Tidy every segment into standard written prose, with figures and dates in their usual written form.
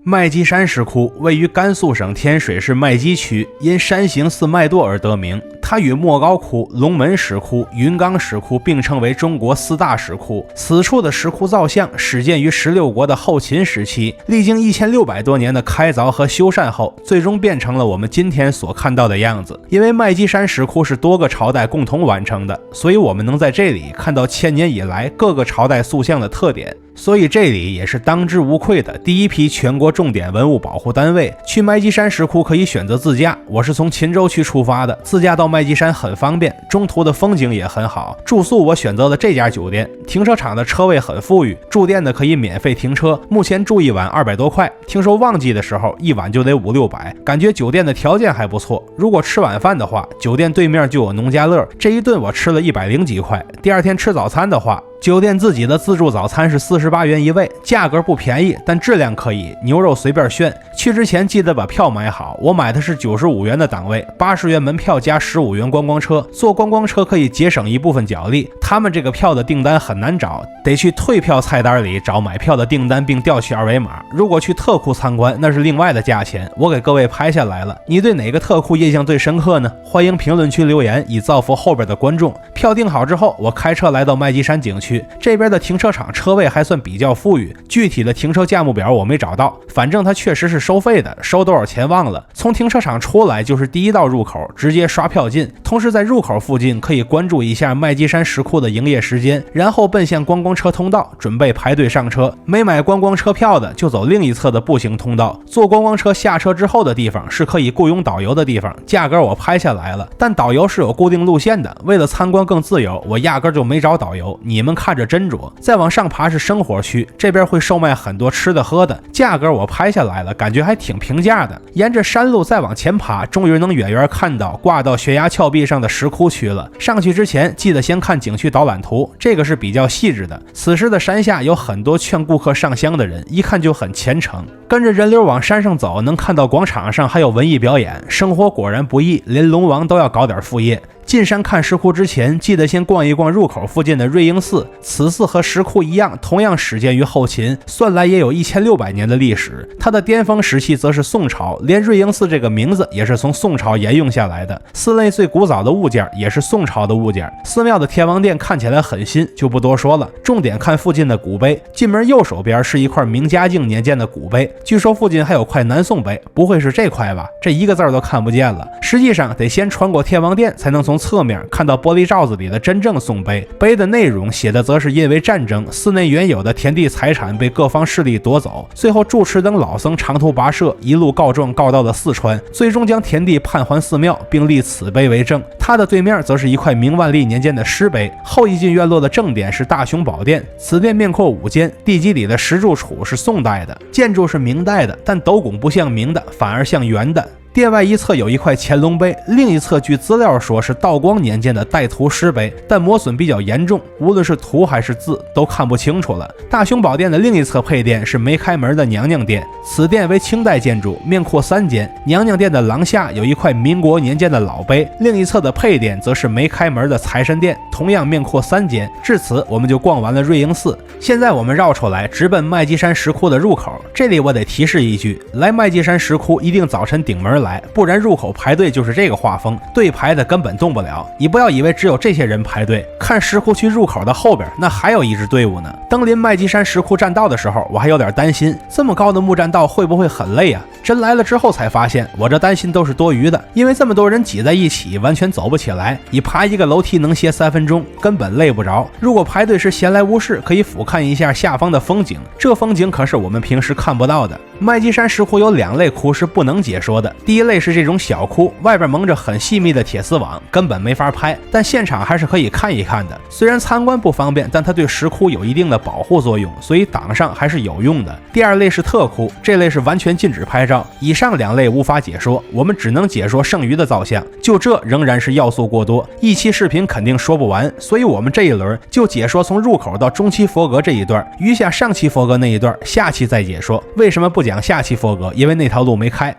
麦积山石窟位于甘肃省天水市麦积区，因山形似麦垛而得名。它与莫高窟、龙门石窟、云冈石窟并称为中国4大石窟。此处的石窟造像始建于16国的后秦时期，历经1600多年的开凿和修缮后，最终变成了我们今天所看到的样子。因为麦积山石窟是多个朝代共同完成的，所以我们能在这里看到1000年以来各个朝代塑像的特点。所以这里也是当之无愧的第一批全国重点文物保护单位。去麦积山石窟可以选择自驾，我是从秦州区出发的，自驾到麦积山很方便，中途的风景也很好。住宿我选择了这家酒店，停车场的车位很富裕，住店的可以免费停车，目前住一晚200多块，听说旺季的时候一晚就得500-600，感觉酒店的条件还不错。如果吃晚饭的话，酒店对面就有农家乐，这一顿我吃了100几块。第二天吃早餐的话，酒店自己的自助早餐是48元一位，价格不便宜，但质量可以，牛肉随便选。去之前记得把票买好，我买的是95元的档位，80元门票加15元观光车，坐观光车可以节省一部分脚力。他们这个票的订单很难找，得去退票菜单里找买票的订单并调取二维码。如果去特窟参观，那是另外的价钱，我给各位拍下来了。你对哪个特窟印象最深刻呢？欢迎评论区留言，以造福后边的观众。票订好之后，我开车来到麦积山景区，这边的停车场车位还算比较富裕，具体的停车价目表我没找到，反正它确实是收费的，收多少钱忘了。从停车场出来就是第一道入口，直接刷票进。同时在入口附近可以关注一下麦积山石窟的营业时间，然后奔向观光车通道，准备排队上车。没买观光车票的就走另一侧的步行通道。坐观光车下车之后的地方是可以雇佣导游的地方，价格我拍下来了，但导游是有固定路线的，为了参观更自由，我压根就没找导游，你们看着斟酌。再往上爬是生活区，这边会售卖很多吃的喝的，价格我拍下来了，感觉还挺平价的。沿着山路再往前爬，终于能远远看到挂到悬崖峭壁上的石窟区了。上去之前记得先看景区导览图，这个是比较细致的。此时的山下有很多劝顾客上香的人，一看就很虔诚。跟着人流往山上走，能看到广场上还有文艺表演。生活果然不易，连龙王都要搞点副业。进山看石窟之前，记得先逛一逛入口附近的瑞英寺。此寺和石窟一样，同样始建于后秦，算来也有1600年的历史。它的巅峰时期则是宋朝，连瑞英寺这个名字也是从宋朝沿用下来的。寺内最古早的物件也是宋朝的物件。寺庙的天王殿看起来很新，就不多说了，重点看附近的古碑。进门右手边是一块明嘉靖年间的古碑，据说附近还有块南宋碑，不会是这块吧？这一个字都看不见了。实际上得先穿过天王殿，才能从侧面看到玻璃罩子里的真正宋碑。碑的内容写的则是因为战争，寺内原有的田地财产被各方势力夺走，最后住持等老僧长途跋涉，一路告状告到了四川，最终将田地判还寺庙，并立此碑为证。它的对面则是一块明万历年间的石碑。后一进院落的正殿是大雄宝殿，此殿面阔5间，地基里的石柱础是宋代的，建筑是明代的，但斗拱不像明的，反而像圆的。殿外一侧有一块乾隆碑，另一侧据资料说是道光年间的带图石碑，但磨损比较严重，无论是图还是字都看不清楚了。大雄宝殿的另一侧配殿是没开门的娘娘殿，此殿为清代建筑，面阔3间。娘娘殿的廊下有一块民国年间的老碑，另一侧的配殿则是没开门的财神殿，同样面阔3间。至此我们就逛完了瑞英寺。现在我们绕出来直奔麦积山石窟的入口，这里我得提示一句，来麦积山石窟一定早晨顶门来，不然入口排队就是这个画风，队排的根本动不了。你不要以为只有这些人排队，看石窟区入口的后边那还有一支队伍呢。登临麦积山石窟栈道的时候，我还有点担心，这么高的木栈道会不会很累啊？真来了之后才发现，我这担心都是多余的，因为这么多人挤在一起，完全走不起来。你爬一个楼梯能歇3分钟，根本累不着。如果排队时闲来无事，可以俯瞰一下下方的风景，这风景可是我们平时看不到的。麦积山石窟有2类窟是不能解说的，第一类是这种小窟，外边蒙着很细密的铁丝网，根本没法拍，但现场还是可以看一看的。虽然参观不方便，但它对石窟有一定的保护作用，所以挡上还是有用的。第2类是特窟，这类是完全禁止拍照，以上2类无法解说，我们只能解说剩余的造像，就这仍然是要素过多，一期视频肯定说不完，所以我们这一轮就解说从入口到中期佛阁这一段，余下上期佛阁那一段下期再解说。为什么不讲下期佛阁？因为那条路没开。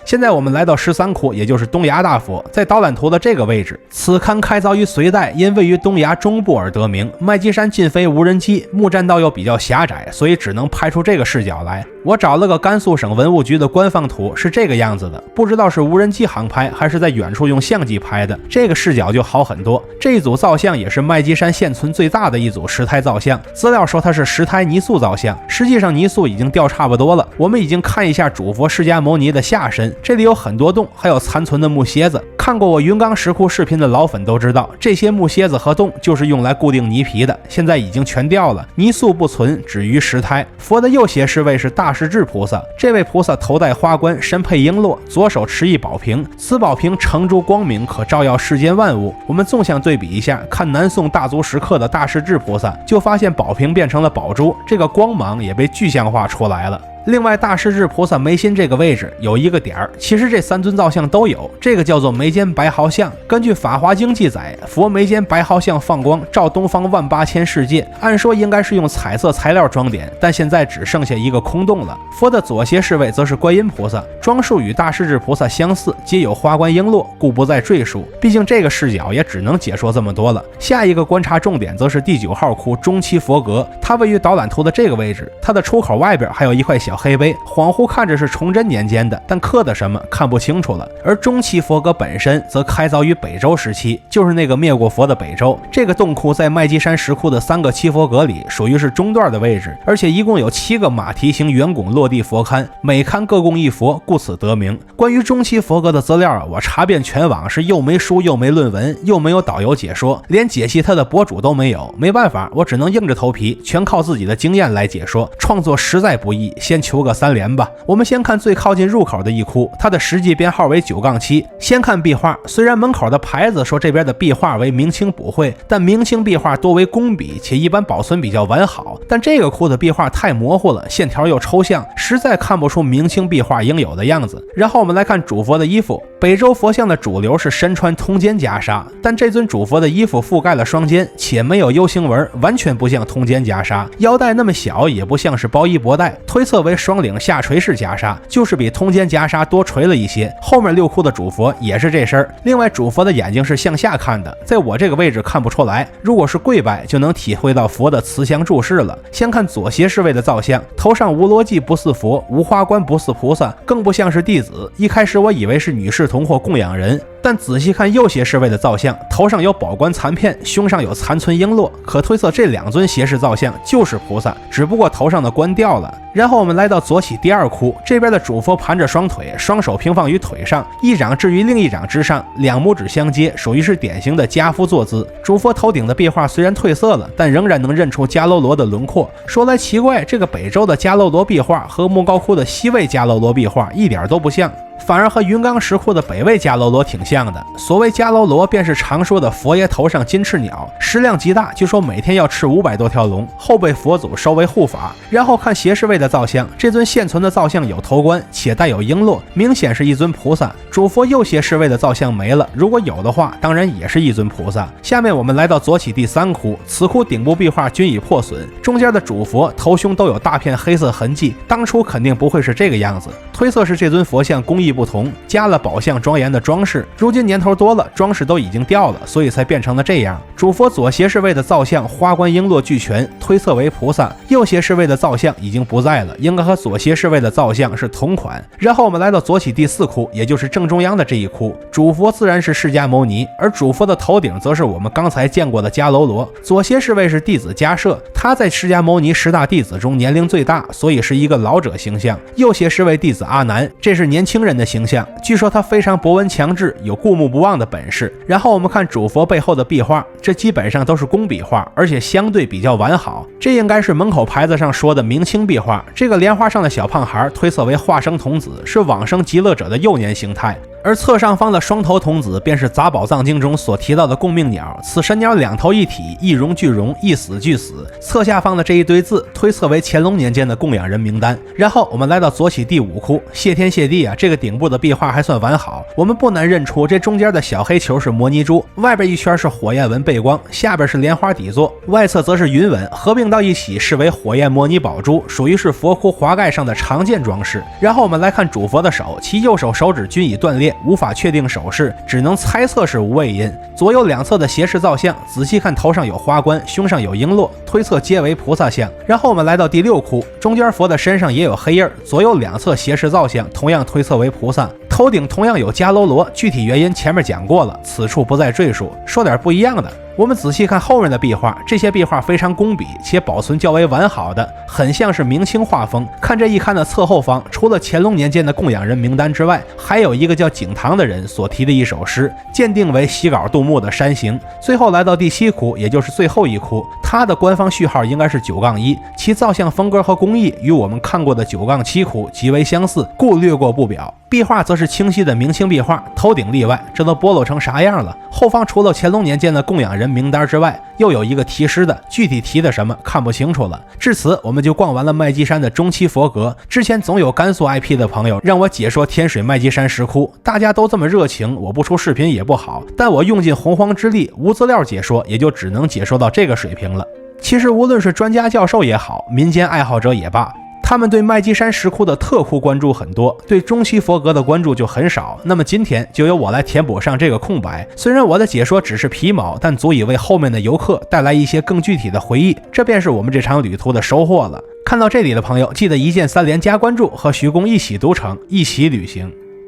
现在我们来到13窟，也就是东崖大佛，在导览图的这个位置。此龛开凿于隋代，因位于东崖中部而得名。麦积山禁飞无人机，木栈道又比较狭窄，所以只能拍出这个视角来。我找了个甘肃省文物局的官方图，是这个样子的，不知道是无人机航拍还是在远处用相机拍的，这个视角就好很多。这一组造像也是麦积山现存最大的一组石胎造像，资料说它是石胎泥塑造像，实际上泥塑已经掉差不多了。我们已经看一下主佛释迦牟尼的下身，这里有很多洞，还有残存的木楔子。看过我云冈石窟视频的老粉都知道，这些木楔子和洞就是用来固定泥皮的，现在已经全掉了，泥塑不存，止于石胎。佛的右胁侍卫是大势至菩萨，这位菩萨头戴花冠，身佩璎珞，左手持一宝瓶，此宝瓶盛诸光明，可照耀世间万物。我们纵向对比一下，看南宋大足石刻的大势至菩萨，就发现宝瓶变成了宝珠，这个光芒也被具象化出来了。另外，大势至菩萨眉心这个位置有一个点儿，其实这三尊造像都有，这个叫做眉间白毫像。根据《法华经》记载，佛眉间白毫像放光，照东方18000世界。按说应该是用彩色材料装点，但现在只剩下一个空洞了。佛的左胁侍卫则是观音菩萨，装束与大势至菩萨相似，皆有花冠璎珞，故不再赘述。毕竟这个视角也只能解说这么多了。下一个观察重点则是第9号窟中期佛阁，它位于导览图的这个位置，它的出口外边还有一块小黑碑，恍惚看着是崇祯年间的，但刻的什么看不清楚了。而中期佛阁本身则开凿于北周时期，就是那个灭过佛的北周。这个洞窟在麦积山石窟的3个七佛阁里属于是中段的位置，而且一共有7个马蹄形圆拱落地佛龛，每龛各供一佛，故此得名。关于中期佛阁的资料我查遍全网，是又没书又没论文又没有导游解说，连解析它的博主都没有。没办法，我只能硬着头皮，全靠自己的经验来解说，创作实在不易，先求个3连吧。我们先看最靠近入口的一窟，它的实际编号为9-7。先看壁画，虽然门口的牌子说这边的壁画为明清补绘，但明清壁画多为工笔，且一般保存比较完好。但这个窟的壁画太模糊了，线条又抽象，实在看不出明清壁画应有的样子。然后我们来看主佛的衣服，北周佛像的主流是身穿通肩袈裟，但这尊主佛的衣服覆盖了双肩，且没有 U 型纹，完全不像通肩袈裟，腰带那么小，也不像是包衣博带，推测为双领下垂式袈裟，就是比通肩袈裟多垂了一些。后面6窟的主佛也是这身。另外，主佛的眼睛是向下看的，在我这个位置看不出来，如果是跪拜就能体会到佛的慈祥注视了。先看左胁侍卫的造像，头上无罗髻不似佛，无花冠不似菩萨，更不像是弟子。一开始我以为是女侍童或供养人，但仔细看右胁侍卫的造像，头上有宝冠残片，胸上有残存璎珞，可推测这2尊胁侍造像就是菩萨，只不过头上的冠掉了。然后我们来到左起第2窟，这边的主佛盘着双腿，双手平放于腿上，一掌置于另一掌之上，2拇指相接，属于是典型的家夫坐姿。主佛头顶的壁画虽然褪色了，但仍然能认出迦楼罗的轮廓。说来奇怪，这个北周的迦楼罗壁画和莫高窟的西魏迦楼罗壁画一点都不像，反而和云冈石窟的北魏迦楼罗挺像的。所谓迦楼罗，便是常说的佛爷头上金翅鸟，食量极大，据说每天要吃500多条龙，后被佛祖收为护法。然后看胁侍卫的造像，这尊现存的造像有头冠，且带有璎珞，明显是一尊菩萨。主佛右胁侍卫的造像没了，如果有的话，当然也是一尊菩萨。下面我们来到左起第3窟，此窟顶部壁画均已破损，中间的主佛头胸都有大片黑色痕迹，当初肯定不会是这个样子，推测是这尊佛像工艺不同，加了宝相庄严的装饰，如今年头多了，装饰都已经掉了，所以才变成了这样。主佛左胁侍卫的造像花冠璎珞俱全，推测为菩萨，右胁侍卫的造像已经不在了，应该和左胁侍卫的造像是同款。然后我们来到左起第4窟，也就是正中央的这一窟，主佛自然是释迦牟尼，而主佛的头顶则是我们刚才见过的迦楼罗。左胁侍卫是弟子迦摄，他在释迦牟尼10大弟子中年龄最大，所以是一个老者形象。右胁侍卫弟子阿难，这是年轻人的形象，据说他非常博闻强志，有过目不忘的本事。然后我们看主佛背后的壁画，这基本上都是工笔画，而且相对比较完好，这应该是门口牌子上说的明清壁画。这个莲花上的小胖孩推测为化生童子，是往生极乐者的幼年形态。而侧上方的双头童子便是杂宝藏经中所提到的供命鸟，此神鸟2头一体，一荣俱荣，一死俱死。侧下方的这一堆字推测为乾隆年间的供养人名单。然后我们来到左起第5窟，谢天谢地啊，这个顶部的壁画还算完好，我们不难认出这中间的小黑球是摩尼珠，外边一圈是火焰纹背光，下边是莲花底座，外侧则是云纹，合并到一起视为火焰摩尼宝珠，属于是佛窟华盖上的常见装饰。然后我们来看主佛的手，其右手手指均已断裂，烈，无法确定手势，只能猜测是无畏音。左右两侧的斜视造像，仔细看头上有花冠，胸上有璎珞，推测皆为菩萨像。然后我们来到第6窟，中间佛的身上也有黑印，左右两侧斜视造像，同样推测为菩萨。头顶同样有迦楼罗，具体原因前面讲过了，此处不再赘述。说点不一样的，我们仔细看后面的壁画，这些壁画非常工笔，且保存较为完好的，很像是明清画风。看这一刊的侧后方，除了乾隆年间的供养人名单之外，还有一个叫景堂的人所题的一首诗，鉴定为洗稿杜牧的《山行》。最后来到第7窟，也就是最后一窟，它的官方序号应该是9-1，其造像风格和工艺与我们看过的9-7窟极为相似，故略过不表。壁画则是清晰的明清壁画，头顶例外，这都剥落成啥样了？后方除了乾隆年间的供养人名单之外，又有一个题诗的，具体题的什么看不清楚了。至此，我们就逛完了麦积山的中期佛阁。之前总有甘肃 IP 的朋友让我解说天水麦积山石窟，大家都这么热情，我不出视频也不好，但我用尽洪荒之力，无资料解说，也就只能解说到这个水平了。其实无论是专家教授也好，民间爱好者也罢，他们对麦积山石窟的特窟关注很多，对中期佛阁的关注就很少。那么今天就由我来填补上这个空白。虽然我的解说只是皮毛，但足以为后面的游客带来一些更具体的回忆，这便是我们这场旅途的收获了。看到这里的朋友，记得一键3连加关注，和徐工一起读成，一起旅行。